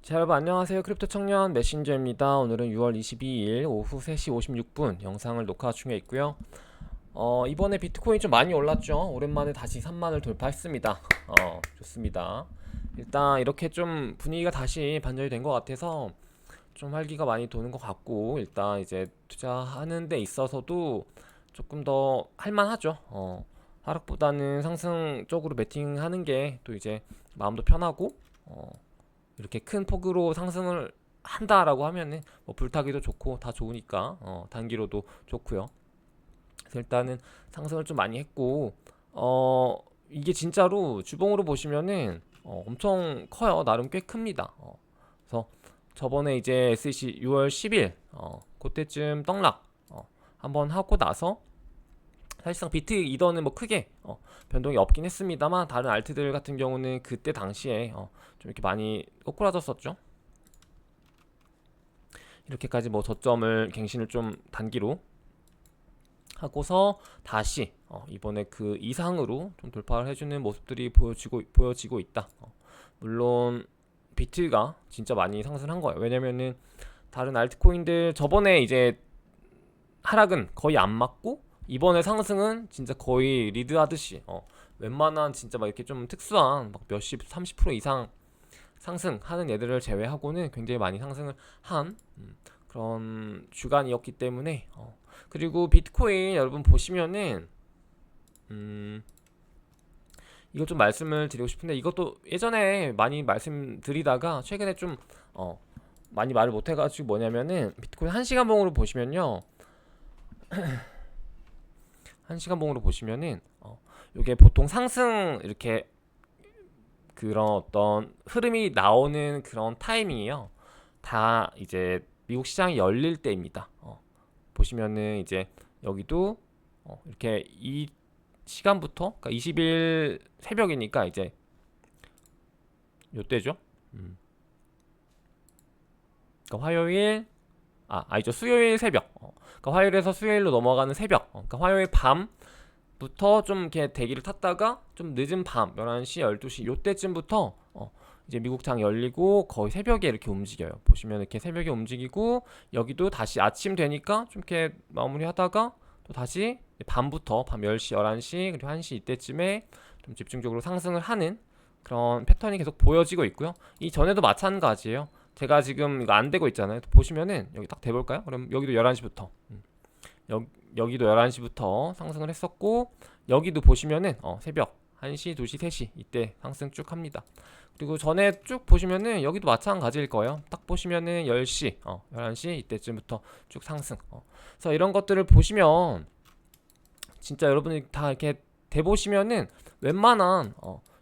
자, 여러분 안녕하세요. 크립토 청년 메신저입니다. 오늘은 6월 22일 오후 3시 56분 영상을 녹화 중에 있고요. 이번에 비트코인 좀 많이 올랐죠. 오랜만에 다시 3만을 돌파했습니다. 좋습니다. 일단 이렇게 좀 분위기가 다시 반전이 된 것 같아서 좀 활기가 많이 도는 것 같고, 일단 이제 투자하는 데 있어서도 조금 더 할만하죠. 하락보다는 상승 쪽으로 베팅하는 게 또 이제 마음도 편하고, 이렇게 큰 폭으로 상승을 한다라고 하면은 뭐 불타기도 좋고 다 좋으니까 단기로도 좋고요. 그래서 일단은 상승을 좀 많이 했고, 이게 진짜로 주봉으로 보시면은 엄청 커요. 나름 꽤 큽니다. 그래서 저번에 이제 SEC 6월 10일 그때쯤 떡락 한번 하고 나서 사실상 비트 이더는 뭐 크게 변동이 없긴 했습니다만, 다른 알트들 같은 경우는 그때 당시에 좀 이렇게 많이 꼬꾸라졌었죠. 이렇게까지 뭐 저점을 갱신을 좀 단기로 하고서 다시 이번에 그 이상으로 좀 돌파를 해주는 모습들이 보여지고 있다. 물론 비트가 진짜 많이 상승한 거예요. 왜냐면은 다른 알트코인들 저번에 이제 하락은 거의 안 맞고, 이번에 상승은 진짜 거의 리드하듯이 웬만한 진짜 막 이렇게 좀 특수한 막 몇십 30% 이상 상승하는 애들을 제외하고는 굉장히 많이 상승을 한 그런 주간이었기 때문에, 그리고 비트코인 여러분 보시면은 이거 좀 말씀을 드리고 싶은데, 이것도 예전에 많이 말씀드리다가 최근에 좀 많이 말을 못해가지고, 뭐냐면은 비트코인 1시간 봉으로 보시면요, 1시간 봉으로 보시면은 이게 보통 상승 이렇게 그런 어떤 흐름이 나오는 그런 타이밍이요, 다 이제 미국 시장이 열릴 때입니다. 보시면은 이제 여기도 이렇게 이 시간부터, 그러니까 20일 새벽이니까 이제 요때죠. 그러니까 화요일, 아니죠, 수요일 새벽. 그러니까 화요일에서 수요일로 넘어가는 새벽. 그러니까 화요일 밤부터 좀 이렇게 대기를 탔다가 좀 늦은 밤 11시, 12시 요때쯤부터 이제 미국 장 열리고 거의 새벽에 이렇게 움직여요. 보시면 이렇게 새벽에 움직이고, 여기도 다시 아침 되니까 좀 이렇게 마무리하다가 또 다시 밤부터 밤 10시, 11시, 그리고 1시 이때쯤에 좀 집중적으로 상승을 하는 그런 패턴이 계속 보여지고 있고요. 이 전에도 마찬가지예요. 제가 지금 이거 안 되고 있잖아요. 보시면은 여기 딱 대볼까요? 그럼 여기도 11시부터 여기도 11시부터 상승을 했었고, 여기도 보시면은 새벽 1시, 2시, 3시 이때 상승 쭉 합니다. 그리고 전에 쭉 보시면은 여기도 마찬가지일 거예요. 딱 보시면은 10시, 11시 이때쯤부터 쭉 상승. 그래서 이런 것들을 보시면 진짜 여러분이 다 이렇게 대보시면은 웬만한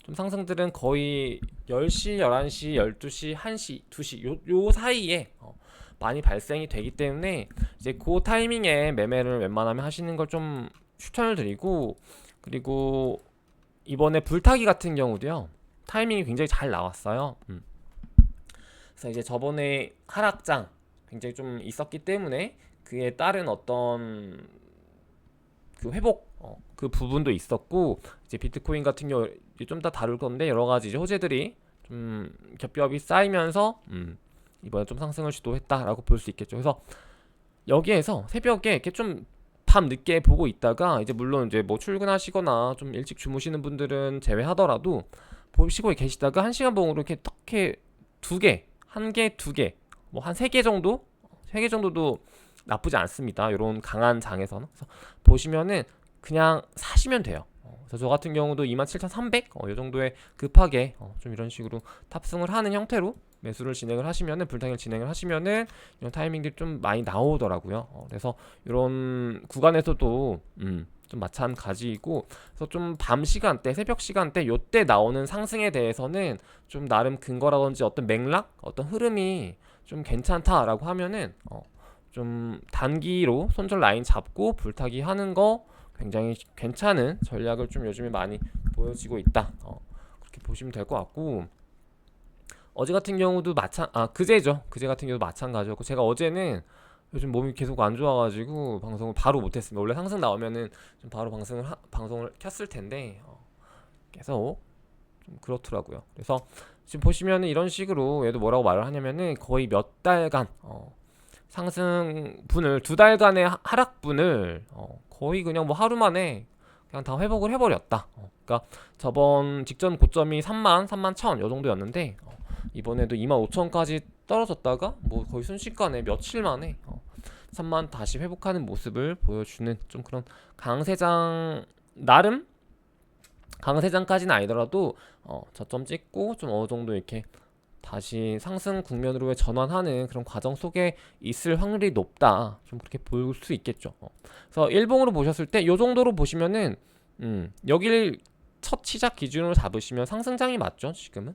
좀 상승들은 거의 10시, 11시, 12시, 1시, 2시 요 사이에 많이 발생이 되기 때문에, 이제 그 타이밍에 매매를 웬만하면 하시는 걸 좀 추천을 드리고, 그리고 이번에 불타기 같은 경우도요, 타이밍이 굉장히 잘 나왔어요. 그래서 이제 저번에 하락장 굉장히 좀 있었기 때문에 그에 따른 어떤 그 회복 그 부분도 있었고, 이제 비트코인 같은 경우 좀 더 다룰 건데, 여러 가지 이제 호재들이 좀 겹겹이 쌓이면서 이번에 좀 상승을 시도했다라고 볼 수 있겠죠. 그래서 여기에서 새벽에 이렇게 좀 밤 늦게 보고 있다가, 이제 물론 이제 뭐 출근하시거나 좀 일찍 주무시는 분들은 제외하더라도 보시고 계시다가 1시간 봉으로 이렇게 떻게 두 개, 한 개, 두 개, 뭐 한 세 개 정도, 세 개 정도도 나쁘지 않습니다. 이런 강한 장에서는. 그래서 보시면은 그냥 사시면 돼요. 그래서 저 같은 경우도 27,300 이 정도에 급하게 좀 이런 식으로 탑승을 하는 형태로 매수를 진행을 하시면은, 불당일 진행을 하시면은 이런 타이밍들이 좀 많이 나오더라고요. 그래서 이런 구간에서도 좀 마찬가지이고, 그래서 좀 밤 시간대, 새벽 시간대 요때 나오는 상승에 대해서는 좀 나름 근거라든지 어떤 맥락, 어떤 흐름이 좀 괜찮다라고 하면은 좀 단기로 손절 라인 잡고 불타기 하는 거 굉장히 괜찮은 전략을 좀 요즘에 많이 보여지고 있다. 그렇게 보시면 될 것 같고, 어제 같은 경우도 그제죠. 그제 같은 경우도 마찬가지였고, 제가 어제는 요즘 몸이 계속 안 좋아가지고 방송을 바로 못했습니다. 원래 상승 나오면은 좀 바로 방송을 켰을 텐데, 계속 좀 그렇더라고요. 그래서 지금 보시면은 이런 식으로 얘도 뭐라고 말을 하냐면은 거의 몇 달간 상승분을 2달간의 하락분을 거의 그냥 뭐 하루 만에 그냥 다 회복을 해버렸다. 그러니까 저번 직전 고점이 3만 1,000 요 정도였는데 이번에도 25,000까지 떨어졌다가 뭐 거의 순식간에 며칠 만에 3만 다시 회복하는 모습을 보여주는 좀 그런 강세장, 나름 강세장까지는 아니더라도 저점 찍고 좀 어느 정도 이렇게 다시 상승 국면으로의 전환하는 그런 과정 속에 있을 확률이 높다. 좀 그렇게 볼 수 있겠죠. 그래서 일봉으로 보셨을 때 요 정도로 보시면은 여기를 첫 시작 기준으로 잡으시면 상승장이 맞죠, 지금은.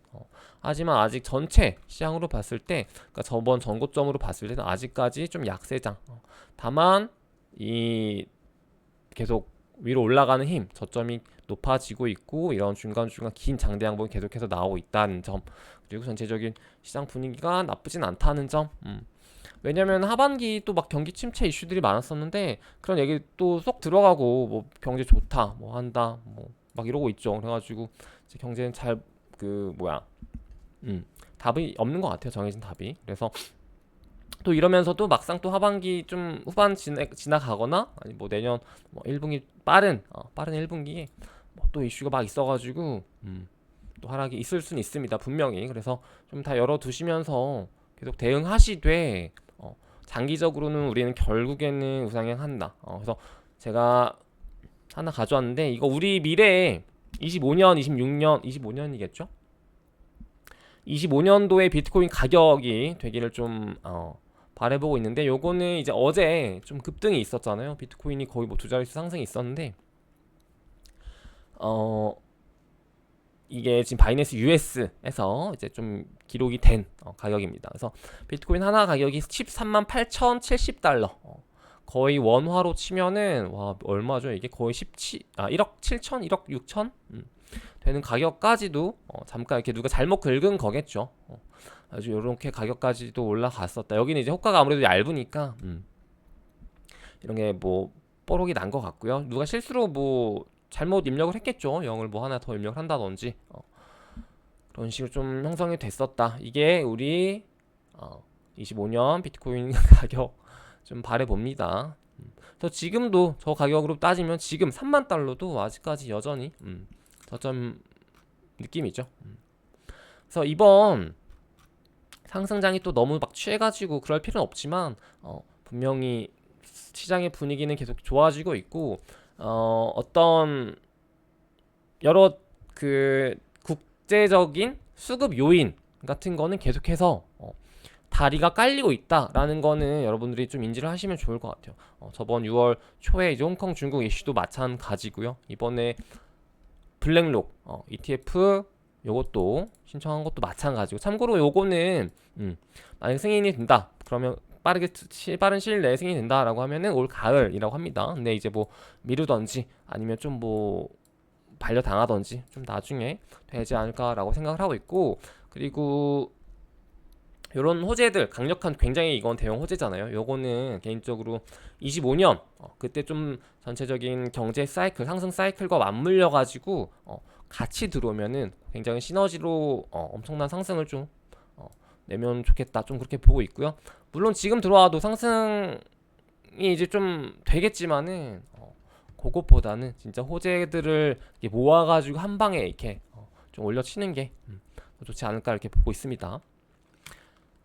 하지만 아직 전체 시장으로 봤을 때, 그러니까 저번 전고점으로 봤을 때는 아직까지 좀 약세장. 다만 이 계속 위로 올라가는 힘, 저점이 높아지고 있고 이런 중간중간 긴 장대 양봉이 계속해서 나오고 있다는 점, 그리고 전체적인 시장 분위기가 나쁘진 않다는 점. 왜냐면 하반기 또 막 경기 침체 이슈들이 많았었는데 그런 얘기 또 쏙 들어가고 뭐 경제 좋다, 뭐 한다, 뭐 막 이러고 있죠. 그래가지고 이제 경제는 잘 답이 없는 것 같아요. 정해진 답이. 그래서 또 이러면서도 막상 또 하반기 좀 후반 지나가거나 아니 뭐 내년 뭐 1분기 빠른 1분기에 뭐또 이슈가 막 있어가지고 또 하락이 있을 수는 있습니다, 분명히. 그래서 좀 다 열어두시면서 계속 대응하시되 장기적으로는 우리는 결국에는 우상향한다. 그래서 제가 하나 가져왔는데 이거 우리 미래에 25년, 26년, 25년이겠죠? 25년도에 비트코인 가격이 되기를 좀 바라보고 있는데 요거는 이제 어제 좀 급등이 있었잖아요. 비트코인이 거의 뭐 두 자릿수 상승이 있었는데 이게 지금 바이낸스 US에서 이제 좀 기록이 된 가격입니다. 그래서 비트코인 하나 가격이 13만 8,070달러. 거의 원화로 치면은 와 얼마죠? 이게 거의 1억 7천, 1억 6천 되는 가격까지도 잠깐 이렇게 누가 잘못 긁은 거겠죠. 아주 이렇게 가격까지도 올라갔었다. 여기는 이제 호가가 아무래도 얇으니까 이런 게 뭐 뽀록이 난 것 같고요. 누가 실수로 뭐 잘못 입력을 했겠죠. 0을 뭐 하나 더 입력을 한다든지 그런 식으로 좀 형성이 됐었다. 이게 우리 25년 비트코인 가격 좀 바라봅니다. 저 지금도 저 가격으로 따지면 지금 3만 달러도 아직까지 여전히 저점 느낌이죠. 그래서 이번 상승장이 또 너무 막 취해가지고 그럴 필요는 없지만 분명히 시장의 분위기는 계속 좋아지고 있고 어떤 여러 그 국제적인 수급 요인 같은 거는 계속해서 다리가 깔리고 있다라는 거는 여러분들이 좀 인지를 하시면 좋을 것 같아요. 저번 6월 초에 이제 홍콩 중국 이슈도 마찬가지고요. 이번에 블랙록 ETF 요것도 신청한 것도 마찬가지고, 참고로 요거는 만약 승인이 된다 그러면 빠른 시일 내에 승인이 된다라고 하면은 올 가을이라고 합니다. 근데 이제 뭐 미루던지 아니면 좀 뭐 반려당하던지 좀 나중에 되지 않을까라고 생각을 하고 있고, 그리고 요런 호재들 강력한, 굉장히 이건 대형 호재잖아요. 요거는 개인적으로 25년 그때 좀 전체적인 경제 사이클, 상승 사이클과 맞물려 가지고 같이 들어오면은 굉장히 시너지로 엄청난 상승을 좀 내면 좋겠다, 좀 그렇게 보고 있고요. 물론 지금 들어와도 상승이 이제 좀 되겠지만은 그것보다는 진짜 호재들을 이렇게 모아가지고 한 방에 이렇게 좀 올려치는 게 좋지 않을까 이렇게 보고 있습니다.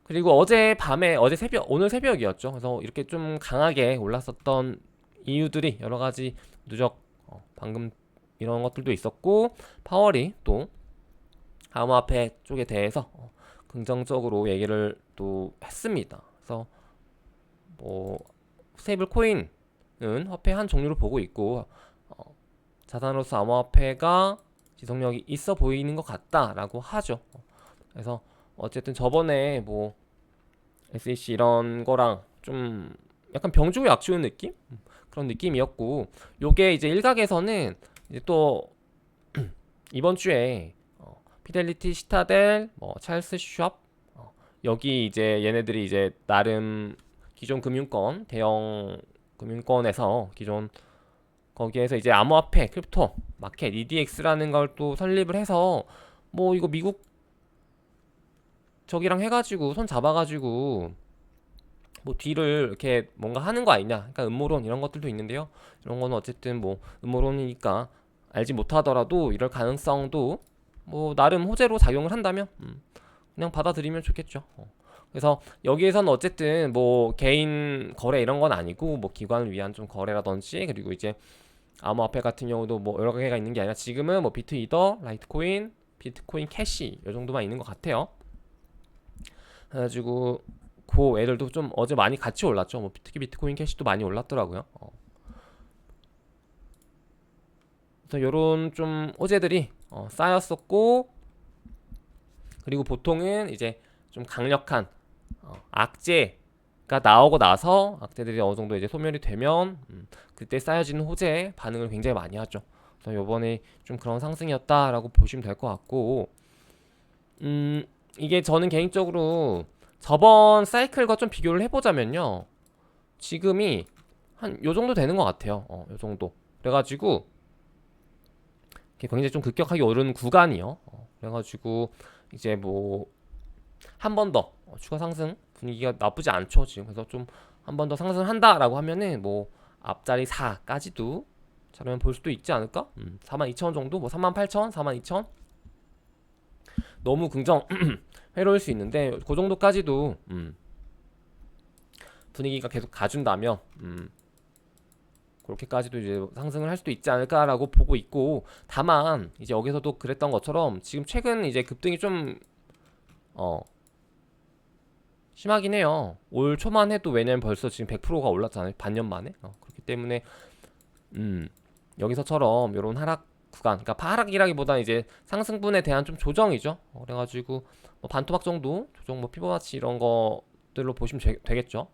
그리고 어제 밤에, 오늘 새벽이었죠. 그래서 이렇게 좀 강하게 올랐었던 이유들이 여러 가지 누적 방금 이런 것들도 있었고, 파월이 또 암호화폐 쪽에 대해서 긍정적으로 얘기를 또 했습니다. 그래서 뭐 스테이블 코인은 화폐 한 종류로 보고 있고 자산으로서 암호화폐가 지속력이 있어 보이는 것 같다라고 하죠. 그래서 어쨌든 저번에 뭐 SEC 이런 거랑 좀 약간 병주고 약주는 느낌? 그런 느낌이었고, 요게 이제 일각에서는 이제 또 이번 주에 피델리티, 시타델, 뭐 찰스 슈왑 여기 이제 얘네들이 이제 나름 기존 금융권, 대형 금융권에서 기존 거기에서 이제 암호화폐, 크립토 마켓 EDX라는 걸 또 설립을 해서 뭐 이거 미국 저기랑 해가지고 손 잡아가지고 뭐 뒤를 이렇게 뭔가 하는 거 아니냐, 그러니까 음모론 이런 것들도 있는데요. 이런 거는 어쨌든 뭐 음모론이니까 알지 못하더라도 이럴 가능성도 뭐 나름 호재로 작용을 한다면 그냥 받아들이면 좋겠죠. 그래서 여기에서는 어쨌든 뭐 개인 거래 이런 건 아니고 뭐 기관을 위한 좀 거래라든지, 그리고 이제 암호화폐 같은 경우도 뭐 여러 개가 있는 게 아니라 지금은 뭐 비트 이더, 라이트코인, 비트코인 캐시 이 정도만 있는 것 같아요. 그래가지고 그 애들도 좀 어제 많이 같이 올랐죠. 뭐 특히 비트코인 캐시도 많이 올랐더라고요. 그래서 요런 좀 호재들이 쌓였었고, 그리고 보통은 이제 좀 강력한 악재가 나오고 나서 악재들이 어느 정도 이제 소멸이 되면 그때 쌓여지는 호재에 반응을 굉장히 많이 하죠. 그래서 요번에 좀 그런 상승이었다라고 보시면 될 것 같고, 이게 저는 개인적으로 저번 사이클과 좀 비교를 해보자면요, 지금이 한 요 정도 되는 것 같아요. 요 정도. 그래가지고 굉장히 좀 급격하게 오르는 구간이요. 그래가지고 이제 뭐 한 번 더 추가 상승 분위기가 나쁘지 않죠 지금. 그래서 좀 한 번 더 상승한다라고 하면은 뭐 앞자리 4까지도 저러면 볼 수도 있지 않을까? 42,000원 정도, 뭐 38,000, 42,000 너무 긍정 회로일 수 있는데 그 정도까지도 분위기가 계속 가준다면 그렇게까지도 이제 상승을 할 수도 있지 않을까라고 보고 있고, 다만 이제 여기서도 그랬던 것처럼 지금 최근 이제 급등이 좀 심하긴 해요. 올 초만 해도, 왜냐면 벌써 지금 100%가 올랐잖아요. 반년 만에. 그렇기 때문에 여기서처럼 이런 하락 구간, 그러니까 하락이라기보다 이제 상승분에 대한 좀 조정이죠. 그래가지고 뭐 반토막 정도 조정, 뭐 피보나치 이런 것들로 보시면 되겠죠.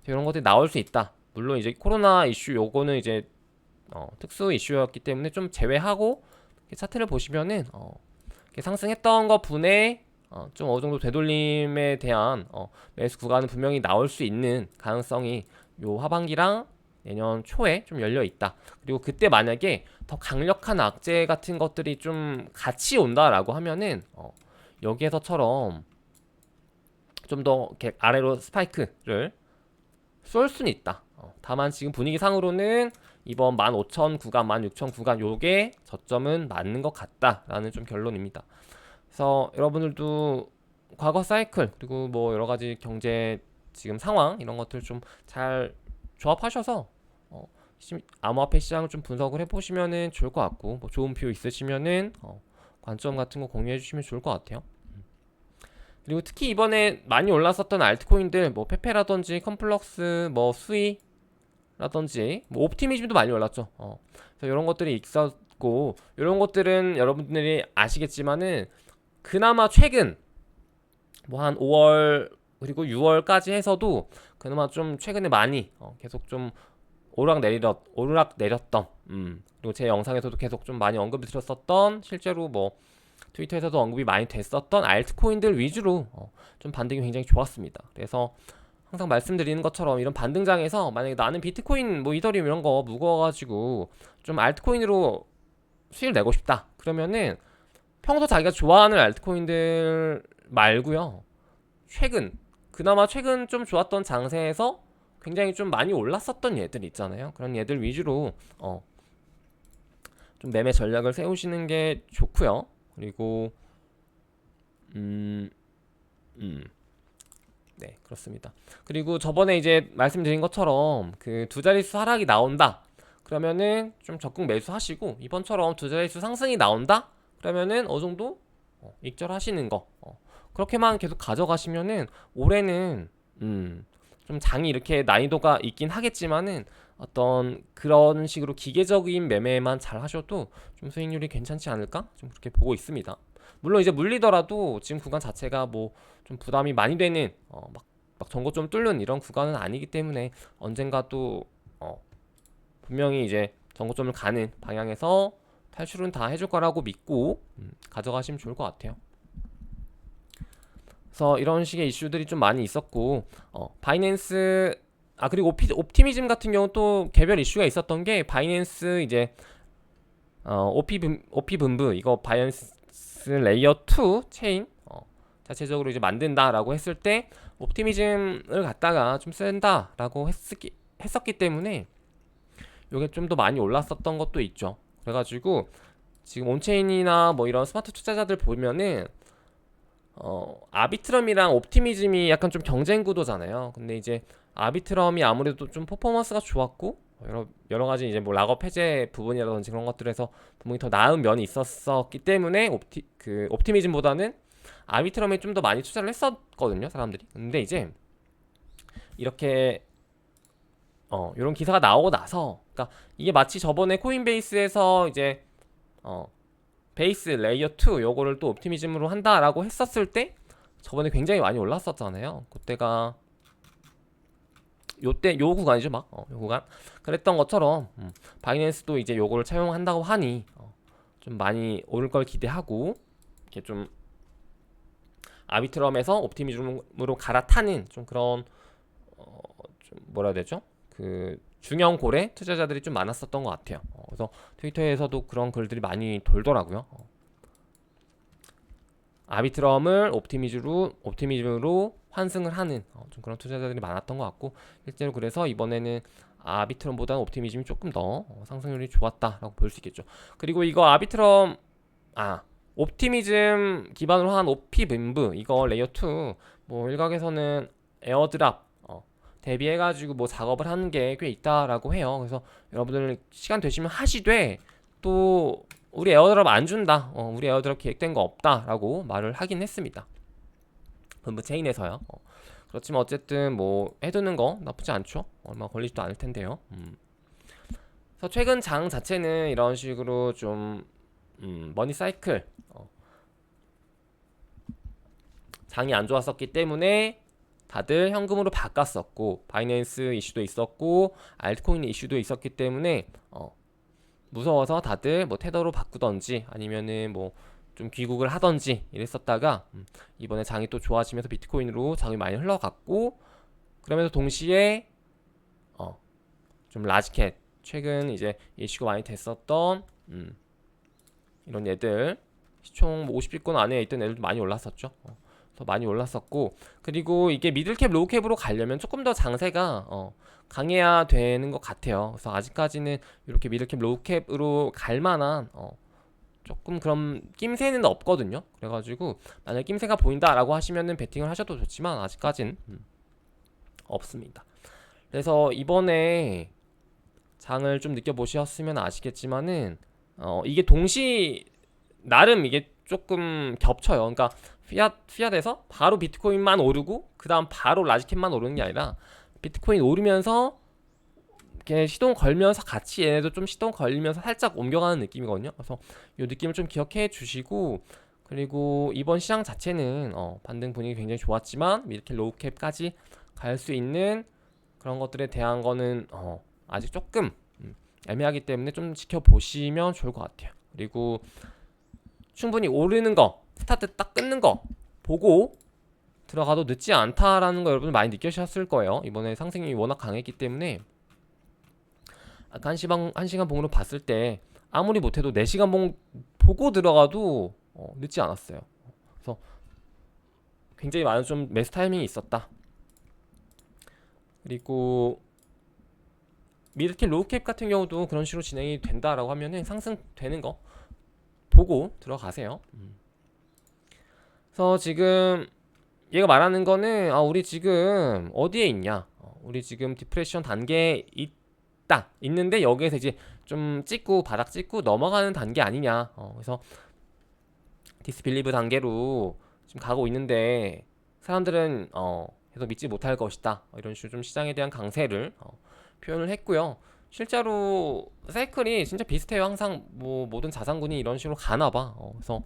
이런 것들이 나올 수 있다. 물론 이제 코로나 이슈 요거는 이제 특수 이슈였기 때문에 좀 제외하고 차트를 보시면은 상승했던 것 분에 좀 어느 정도 되돌림에 대한 매수 구간은 분명히 나올 수 있는 가능성이 요 하반기랑 내년 초에 좀 열려 있다. 그리고 그때 만약에 더 강력한 악재 같은 것들이 좀 같이 온다라고 하면은 여기에서처럼 좀 더 아래로 스파이크를 쏠 수는 있다. 다만 지금 분위기상으로는 이번 15,000 구간, 16,000 구간 요게 저점은 맞는 것 같다라는 좀 결론입니다. 그래서 여러분들도 과거 사이클, 그리고 뭐 여러 가지 경제 지금 상황 이런 것들 좀 잘 조합하셔서 암호화폐 시장을 좀 분석을 해보시면은 좋을 것 같고, 뭐 좋은 표 있으시면은 관점 같은 거 공유해 주시면 좋을 것 같아요. 그리고 특히 이번에 많이 올랐었던 알트코인들, 뭐 페페라든지 컴플럭스, 뭐 수이라든지 뭐 옵티미즘도 많이 올랐죠. 그래서 이런 것들이 있었고, 이런 것들은 여러분들이 아시겠지만은 그나마 최근 뭐 한 5월 그리고 6월까지 해서도 그나마 좀 최근에 많이 계속 좀 오르락 내렸던, 그리고 제 영상에서도 계속 좀 많이 언급을 드렸었던, 실제로 뭐 트위터에서도 언급이 많이 됐었던 알트코인들 위주로 좀 반등이 굉장히 좋았습니다. 그래서 항상 말씀드리는 것처럼 이런 반등장에서 만약에 나는 비트코인, 뭐 이더리움 이런 거 무거워가지고 좀 알트코인으로 수익을 내고 싶다, 그러면은 평소 자기가 좋아하는 알트코인들 말고요, 그나마 최근 좀 좋았던 장세에서 굉장히 좀 많이 올랐었던 얘들 있잖아요. 그런 얘들 위주로 좀 매매 전략을 세우시는 게 좋고요. 그리고 네, 그렇습니다. 그리고 저번에 이제 말씀드린 것처럼 그 두 자릿수 하락이 나온다, 그러면은 좀 적극 매수하시고, 이번처럼 두 자릿수 상승이 나온다, 그러면은 어느 정도 익절하시는 거, 그렇게만 계속 가져가시면은 올해는 좀 장이 이렇게 난이도가 있긴 하겠지만은 어떤 그런 식으로 기계적인 매매만 잘 하셔도 좀 수익률이 괜찮지 않을까, 좀 그렇게 보고 있습니다. 물론 이제 물리더라도 지금 구간 자체가 뭐 좀 부담이 많이 되는 막 전고점 뚫는 이런 구간은 아니기 때문에 언젠가 또 분명히 이제 전고점을 가는 방향에서 탈출은 다 해줄 거라고 믿고 가져가시면 좋을 것 같아요. 그래서 이런 식의 이슈들이 좀 많이 있었고, 바이낸스, 그리고 옵티미즘 같은 경우 또 개별 이슈가 있었던 게, 바이낸스 이제 OP 분부, 이거 바이낸스 레이어 2 체인 자체적으로 이제 만든다라고 했을 때 옵티미즘을 갖다가 좀 쓴다라고 했었기 때문에 이게 좀 더 많이 올랐었던 것도 있죠. 그래가지고 지금 온체인이나 뭐 이런 스마트 투자자들 보면은 아비트럼이랑 옵티미즘이 약간 좀 경쟁 구도잖아요. 근데 이제 아비트럼이 아무래도 좀 퍼포먼스가 좋았고 여러 가지 이제 뭐 락업 해제 부분이라든지 그런 것들에서 분명히 더 나은 면이 있었기 때문에 옵티미즘보다는 아비트럼에 좀 더 많이 투자를 했었거든요, 사람들이. 근데 이제 이렇게 이런 기사가 나오고 나서, 그러니까 이게 마치 저번에 코인베이스에서 이제 베이스 레이어 2 요거를 또 옵티미즘으로 한다라고 했었을 때 저번에 굉장히 많이 올랐었잖아요. 그때가 요 구간이죠, 막. 요 구간. 그랬던 것처럼 바이낸스도 이제 요거를 차용한다고 하니 좀 많이 오를 걸 기대하고, 이렇게 좀 아비트럼에서 옵티미즘으로 갈아타는 좀 그런 좀 뭐라 해야 되죠? 그 중형 고래 투자자들이 좀 많았었던 것 같아요. 그래서 트위터에서도 그런 글들이 많이 돌더라고요. 아비트럼을 옵티미즘으로 환승을 하는 좀 그런 투자자들이 많았던 것 같고, 실제로 그래서 이번에는 아비트럼보다는 옵티미즘이 조금 더 상승률이 좋았다라고 볼 수 있겠죠. 그리고 이거 옵티미즘 기반으로 한 오피분부 이거 레이어 2 뭐 일각에서는 에어드랍 대비해가지고 뭐 작업을 하는 게 꽤 있다라고 해요. 그래서 여러분들 시간 되시면 하시되, 또 우리 에어드랍 안 준다, 우리 에어드랍 계획된 거 없다라고 말을 하긴 했습니다. 분부 체인에서요. 그렇지만 어쨌든 뭐 해두는 거 나쁘지 않죠. 얼마 걸리지도 않을 텐데요. 그래서 최근 장 자체는 이런 식으로 좀 머니 사이클 장이 안 좋았었기 때문에 다들 현금으로 바꿨었고, 바이낸스 이슈도 있었고 알트코인 이슈도 있었기 때문에 무서워서 다들 뭐 테더로 바꾸던지 아니면은 뭐 좀 귀국을 하던지 이랬었다가 이번에 장이 또 좋아지면서 비트코인으로 장이 많이 흘러갔고, 그러면서 동시에 좀 라지캣 최근 이제 이슈가 많이 됐었던 이런 애들 시총 50비권 안에 있던 애들도 많이 올랐었죠. 더 많이 올랐었고, 그리고 이게 미들캡 로우캡으로 가려면 조금 더 장세가 강해야 되는 것 같아요. 그래서 아직까지는 이렇게 미들캡 로우캡으로 갈 만한 조금 그런 낌새는 없거든요. 그래가지고 만약 낌새가 보인다라고 하시면은 베팅을 하셔도 좋지만 아직까진 없습니다. 그래서 이번에 장을 좀 느껴보셨으면 아시겠지만은 이게 나름 이게 조금 겹쳐요. 그러니까 피앗에서 바로 비트코인만 오르고 그 다음 바로 라지캡만 오르는 게 아니라 비트코인 오르면서 이렇게 시동 걸면서 같이 얘네도 좀 시동 걸리면서 살짝 옮겨가는 느낌이거든요. 그래서 이 느낌을 좀 기억해 주시고, 그리고 이번 시장 자체는 반등 분위기 굉장히 좋았지만 이렇게 로우캡까지 갈 수 있는 그런 것들에 대한 거는 아직 조금 애매하기 때문에 좀 지켜보시면 좋을 것 같아요. 그리고 충분히 오르는 거, 스타트 딱 끊는 거 보고 들어가도 늦지 않다라는 거 여러분 많이 느끼셨을 거예요. 이번에 상승이 워낙 강했기 때문에 아까 1시간 봉으로 봤을 때 아무리 못해도 4시간 봉 보고 들어가도 늦지 않았어요. 그래서 굉장히 많은 좀 매수 타이밍이 있었다. 그리고 미드캡 로우캡 같은 경우도 그런 식으로 진행이 된다라고 하면은 상승되는 거 보고 들어가세요. 그래서 지금 얘가 말하는 거는 우리 지금 어디에 있냐, 우리 지금 디프레션 단계에 있는데 여기에서 이제 좀 바닥 찍고 넘어가는 단계 아니냐. 그래서 디스빌리브 단계로 지금 가고 있는데 사람들은 계속 믿지 못할 것이다, 이런 식으로 좀 시장에 대한 강세를 표현을 했고요. 실제로 사이클이 진짜 비슷해요. 항상 뭐 모든 자산군이 이런 식으로 가나봐. 그래서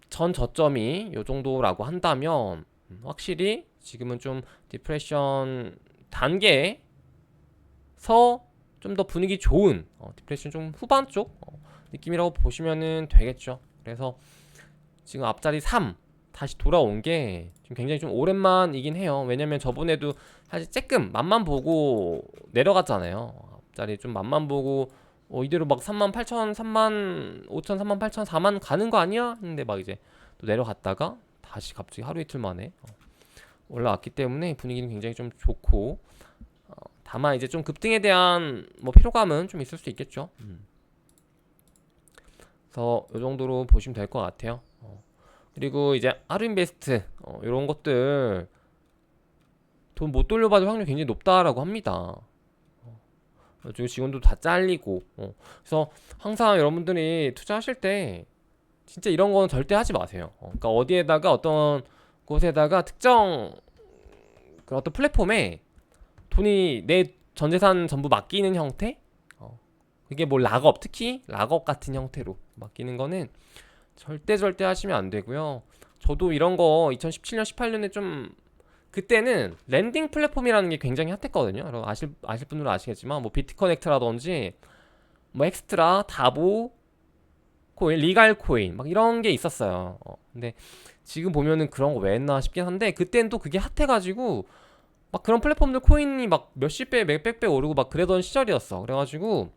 전 저점이 요 정도라고 한다면 확실히 지금은 좀 디프레션 단계에서 좀 더 분위기 좋은 디프레션 좀 후반 쪽 느낌이라고 보시면 되겠죠. 그래서 지금 앞자리 3 다시 돌아온 게 지금 굉장히 좀 오랜만이긴 해요. 왜냐면 저번에도 사실 쬐끔 맛만 보고 내려갔잖아요. 앞자리 좀 맛만 보고 이대로 막 38,000, 35,000, 38,000, 4만 가는 거 아니야? 했는데 막 이제 또 내려갔다가 다시 갑자기 하루 이틀 만에 올라왔기 때문에 분위기는 굉장히 좀 좋고, 다만 이제 좀 급등에 대한 뭐 피로감은 좀 있을 수 있겠죠. 그래서 이 정도로 보시면 될 것 같아요. 그리고 이제 하루인베스트 이런 것들 돈 못 돌려받을 확률이 굉장히 높다라고 합니다. 지금 직원도 다 잘리고, 그래서 항상 여러분들이 투자하실 때 진짜 이런 건 절대 하지 마세요. 그러니까 어디에다가 어떤 곳에다가 특정 그 어떤 플랫폼에 돈이 내 전재산 전부 맡기는 형태, 그게 뭐 락업, 특히 락업 같은 형태로 맡기는 거는 절대 하시면 안 되고요. 저도 이런 거 2017년, 18년에 좀, 그때는 랜딩 플랫폼이라는 게 굉장히 핫했거든요. 여러분 아실 분들은 아시겠지만 뭐 비트커넥트라든지 뭐 엑스트라, 다보 코인, 리갈 코인 막 이런 게 있었어요. 근데 지금 보면은 그런 거 왜 했나 싶긴 한데, 그때는 또 그게 핫해가지고 막 그런 플랫폼들 코인이 막 몇십 배, 몇백 배 오르고 막 그러던 시절이었어. 그래가지고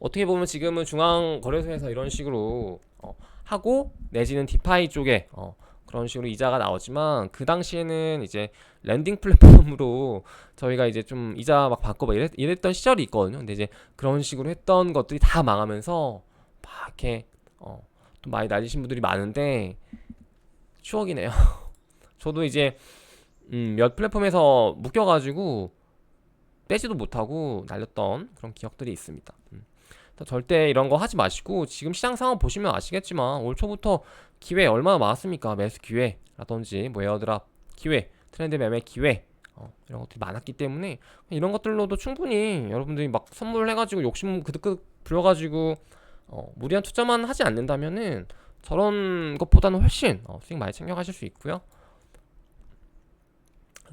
어떻게 보면 지금은 중앙거래소에서 이런 식으로 하고, 내지는 디파이 쪽에 그런 식으로 이자가 나오지만, 그 당시에는 이제 랜딩 플랫폼으로 저희가 이제 좀 이자 막 받고 막 이랬던 시절이 있거든요. 근데 이제 그런 식으로 했던 것들이 다 망하면서 막 이렇게 좀 많이 날리신 분들이 많은데 추억이네요. 저도 이제 몇 플랫폼에서 묶여가지고 떼지도 못하고 날렸던 그런 기억들이 있습니다. 절대 이런 거 하지 마시고, 지금 시장 상황 보시면 아시겠지만 올 초부터 기회 얼마나 많았습니까? 매수 기회라든지 뭐 에어드랍 기회, 트렌드 매매 기회, 이런 것들이 많았기 때문에 이런 것들로도 충분히 여러분들이 막 선물해가지고 욕심 그득그득 부려가지고 무리한 투자만 하지 않는다면은 저런 것보다는 훨씬 수익 많이 챙겨가실 수 있고요.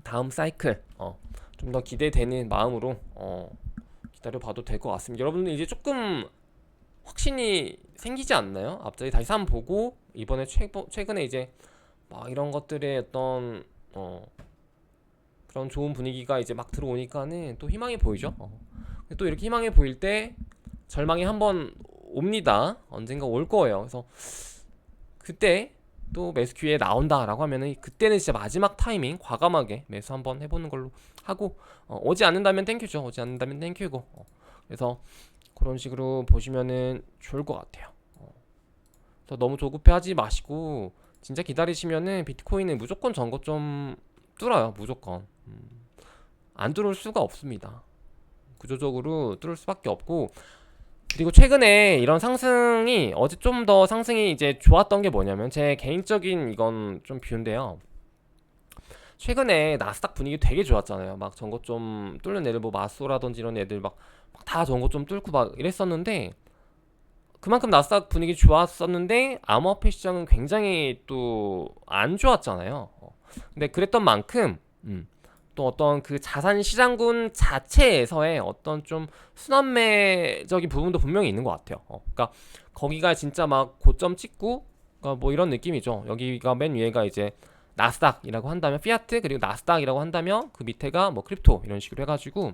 다음 사이클 좀 더 기대되는 마음으로 기다려봐도 될 것 같습니다. 여러분들 이제 조금 확신이 생기지 않나요? 앞자리 다시 한번 보고 이번에 최근에 이제 막 이런 것들의 어떤 그런 좋은 분위기가 이제 막 들어오니까는 또 희망이 보이죠. 근데 또 이렇게 희망이 보일 때 절망이 한번 옵니다. 언젠가 올 거예요. 그래서 그때 또 매수 기회 나온다라고 하면은 그때는 진짜 마지막 타이밍 과감하게 매수 한번 해보는 걸로 하고, 오지 않는다면 땡큐죠. 오지 않는다면 땡큐고, 그래서 그런 식으로 보시면은 좋을 것 같아요. 그래서 너무 조급해하지 마시고 진짜 기다리시면은 비트코인은 무조건 전고점 뚫어요. 무조건. 안 뚫을 수가 없습니다. 구조적으로 뚫을 수밖에 없고, 그리고 최근에 이런 상승이 어제 좀 더 상승이 이제 좋았던 게 뭐냐면, 제 개인적인 이건 좀 비유인데요. 최근에 나스닥 분위기 되게 좋았잖아요. 막 전고점 뚫는 애들 뭐 마소라든지 이런 애들 막 다 전고점 뚫고 막 이랬었는데, 그만큼 나스닥 분위기 좋았었는데 암호화폐 시장은 굉장히 또 안 좋았잖아요. 근데 그랬던 만큼 또 어떤 그 자산 시장군 자체에서의 어떤 좀 순환매적인 부분도 분명히 있는 것 같아요. 그러니까 거기가 진짜 막 고점 찍고, 그러니까 뭐 이런 느낌이죠. 여기가 맨 위에가 이제 나스닥이라고 한다면 피아트, 그리고 나스닥이라고 한다면 그 밑에가 뭐 크립토, 이런 식으로 해가지고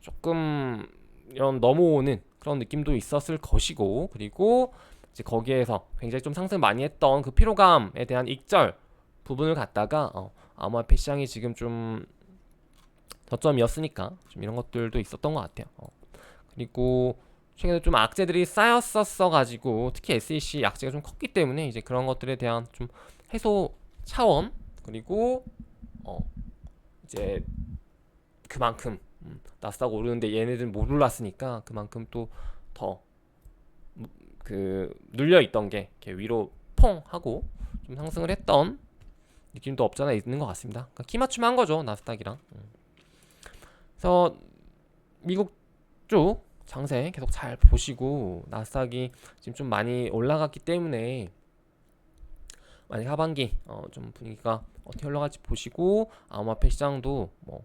조금 이런 넘어오는 그런 느낌도 있었을 것이고, 그리고 이제 거기에서 굉장히 좀 상승 많이 했던 그 피로감에 대한 익절 부분을 갖다가 암호화폐 시장이 지금 좀 저점이었으니까 좀 이런 것들도 있었던 것 같아요. 그리고 최근에 좀 악재들이 쌓였었어 가지고, 특히 SEC 악재가 좀 컸기 때문에 이제 그런 것들에 대한 좀 해소 차원, 그리고 이제 그만큼 나스닥 오르는데 얘네들 못 올랐으니까 그만큼 또 더 그 눌려 있던 게 이렇게 위로 퐁 하고 좀 상승을 했던 느낌도 없잖아 있는 것 같습니다. 그러니까 키 맞춤 한 거죠, 나스닥이랑. 그래서 미국 쪽 장세 계속 잘 보시고, 나스닥이 지금 좀 많이 올라갔기 때문에 만약 하반기 좀 분위기가 어떻게 흘러갈지 보시고, 암호화폐 시장도 뭐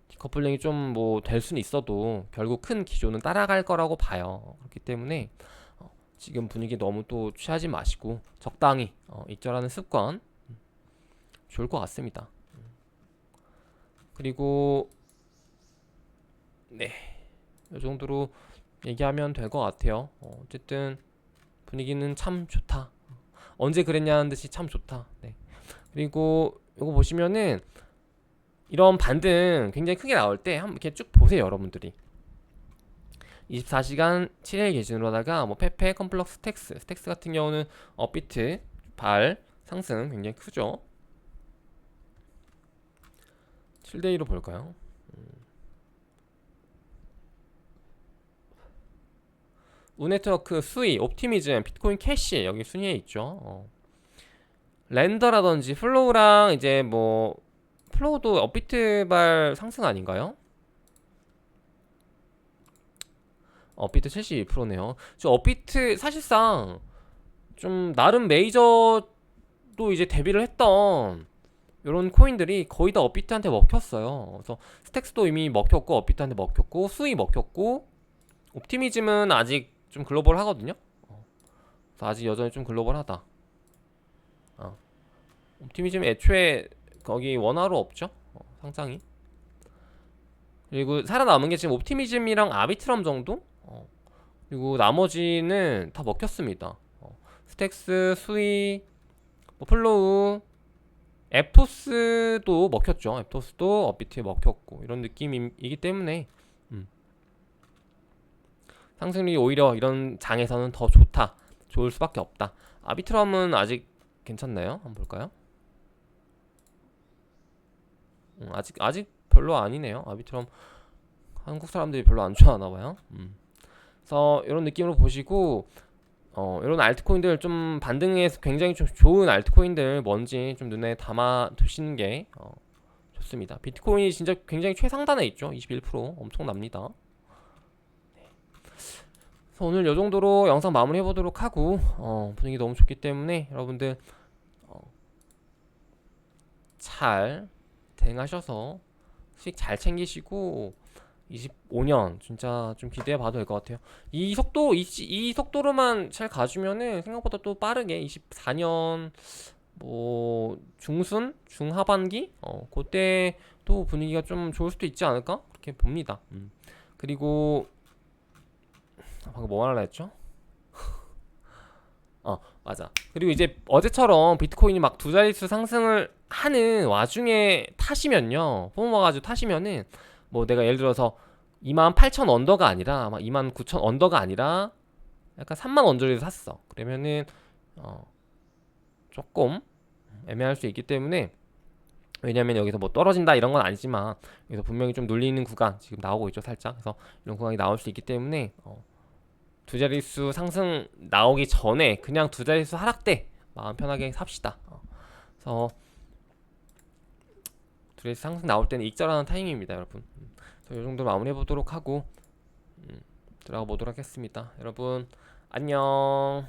디커플링이 좀 뭐 될 수는 있어도 결국 큰 기조는 따라갈 거라고 봐요. 그렇기 때문에 지금 분위기 너무 또 취하지 마시고 적당히 익절하는 습관 좋을 것 같습니다. 그리고 네, 이 정도로 얘기하면 될 것 같아요. 어쨌든 분위기는 참 좋다. 언제 그랬냐는 듯이 참 좋다. 네. 그리고 이거 보시면은 이런 반등 굉장히 크게 나올 때 한번 이렇게 쭉 보세요, 여러분들이. 24시간 7일 기준으로다가 뭐 페페, 컴플럭스, 스택스 같은 경우는 업비트, 발 상승 굉장히 크죠. 7대2로 볼까요? 우네트워크, 수위, 옵티미즘, 비트코인 캐시 여기 순위에 있죠. 렌더라든지 플로우랑 이제 뭐 플로우도 업비트발 상승 아닌가요? 업비트 72%네요. 저 업비트 사실상 좀 나름 메이저도 이제 데뷔를 했던 이런 코인들이 거의 다 업비트한테 먹혔어요. 그래서 스택스도 이미 먹혔고 업비트한테 먹혔고 수위 먹혔고 옵티미즘은 아직 좀 글로벌 하거든요. 그래서 아직 여전히 좀 글로벌하다. 옵티미즘 애초에 거기 원화로 없죠. 상장이. 그리고 살아남은 게 지금 옵티미즘이랑 아비트럼 정도? 그리고 나머지는 다 먹혔습니다. 스택스, 수위, 뭐 플로우, 앱토스도 먹혔죠. 앱토스도 업비트에 먹혔고 이런 느낌이기 때문에 상승률이 오히려 이런 장에서는 더 좋다. 좋을 수밖에 없다. 아비트럼은 아직 괜찮나요? 한번 볼까요? 아직 별로 아니네요. 아비트럼 한국 사람들이 별로 안 좋아하나 봐요. 그래서 이런 느낌으로 보시고 이런 알트코인들 좀 반등해서 굉장히 좀 좋은 알트코인들 뭔지 좀 눈에 담아 두시는 게 좋습니다. 비트코인이 진짜 굉장히 최상단에 있죠. 21% 엄청납니다. 그래서 오늘 이 정도로 영상 마무리해 보도록 하고 분위기 너무 좋기 때문에 여러분들 잘 대응하셔서 수익 잘 챙기시고 25년 진짜 좀 기대해 봐도 될 것 같아요. 이 속도로만 잘 가주면은 생각보다 또 빠르게 24년 뭐 중순 중하반기 그때 또 분위기가 좀 좋을 수도 있지 않을까 그렇게 봅니다. 그리고 방금 뭐 하려 했죠? 맞아. 그리고 이제 어제처럼 비트코인이 막 두 자릿수 상승을 하는 와중에 타시면요. 폼 와가지고 타시면은 뭐 내가 예를 들어서 28,000 언더가 아니라 막 29,000 언더가 아니라 약간 3만 언저리에서 샀어. 그러면은 조금 애매할 수 있기 때문에 왜냐면 여기서 뭐 떨어진다 이런 건 아니지만 여기서 분명히 좀 눌리는 구간 지금 나오고 있죠 살짝. 그래서 이런 구간이 나올 수 있기 때문에 두 자릿수 상승 나오기 전에 그냥 두 자릿수 하락 때 마음 편하게 삽시다. 그래서 두 자릿수 상승 나올 때는 익절하는 타이밍입니다, 여러분. 그래서 이 정도로 마무리해 보도록 하고 들어가 보도록 하겠습니다. 여러분 안녕.